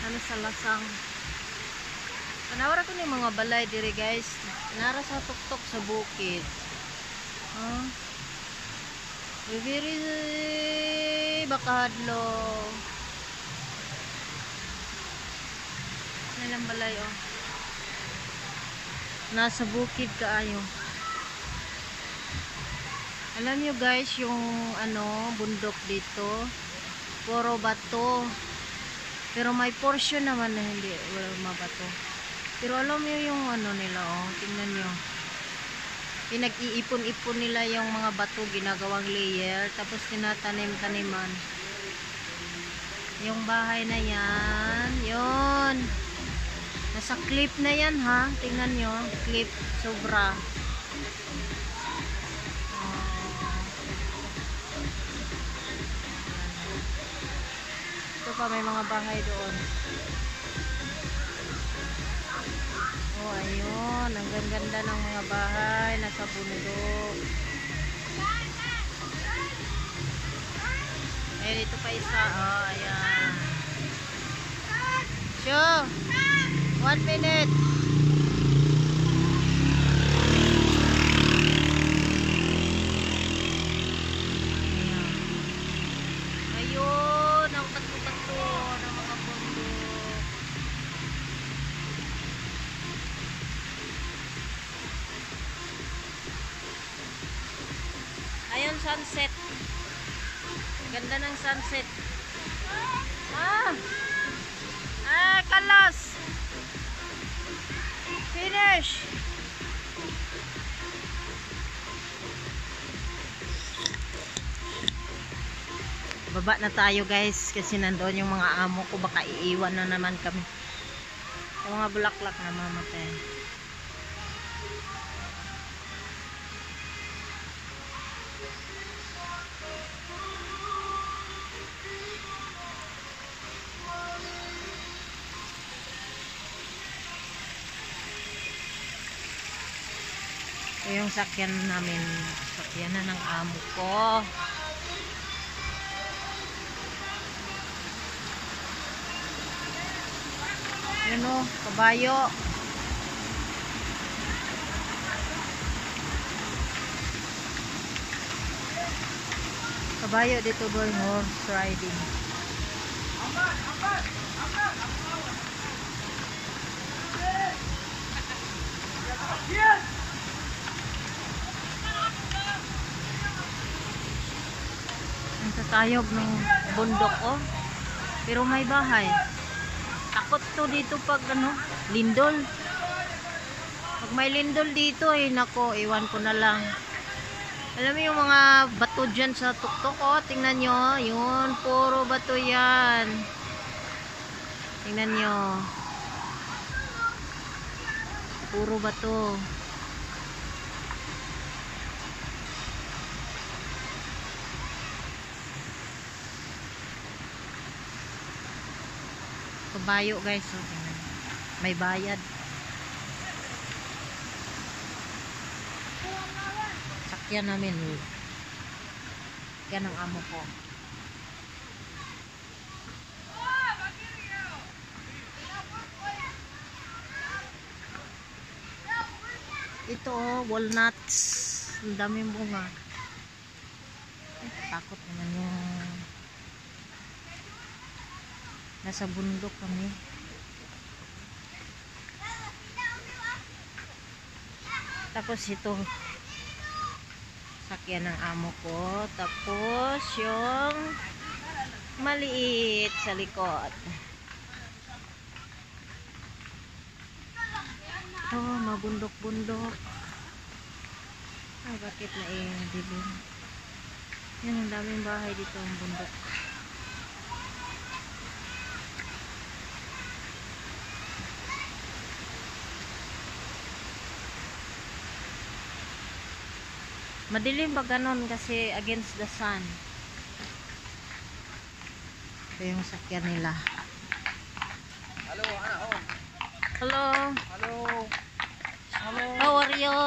ano sa lasang. Kanawara ko ni mga balay diri guys. Nara sa tuktok sa bukid. Very bakadlo. Nalang balay oh. Nasa bukid kaayo. Alam nyo guys, yung bundok dito, puro bato. Pero may portion naman na hindi, wala mabato. Pero alam nyo yung nila, oh, tingnan nyo. Pinag-iipon-ipon nila yung mga bato, ginagawang layer, tapos tinatanim-taniman. Yung bahay na yan, yun. Nasa cliff na yan ha, tingnan nyo, cliff, sobra. Ito pa, may mga bahay doon. Oh, ayun. Ang ganda ng mga bahay. Nasa bundok. Ayan, ito pa isa. Oh, ayan. Show! 1 minute. Ayun, ang bato-bato ng mga bundok. Ayun, sunset. Ganda ng sunset. Kalas. Finish. Baba na tayo guys kasi nandoon yung mga amo ko, baka iiwan na naman kami. Yung mga bulaklak na mamatay. Ito yung sakyan namin, sakyan na ng amo ko. Yun o, kabayo. Kabayo dito boy, horse riding. Nasa tayog ng bundok oh. Pero may bahay. Takot to dito pag lindol. Pag may lindol dito nako, iwan ko na lang. Alam mo yung mga bato dyan sa tuktok oh, tingnan nyo, yun, puro bato yan. Tingnan nyo. Puro bato. Kabayo guys, oh, tingnan. May bayad. Sakyan namin. Yan ang amo ko. Ito oh, walnuts. Ang daming bunga. Takot naman yung nasa bundok kami. Tapos ito sakyan ng amo ko. Tapos yung maliit sa likod. Ito, mabundok-bundok. Ay, bakit na dilim? Yan, ang daming bahay dito ang bundok. Madilim ba ganon kasi against the sun. Ito yung sakyan nila. Hello, Hello. hello. Hello. How are you?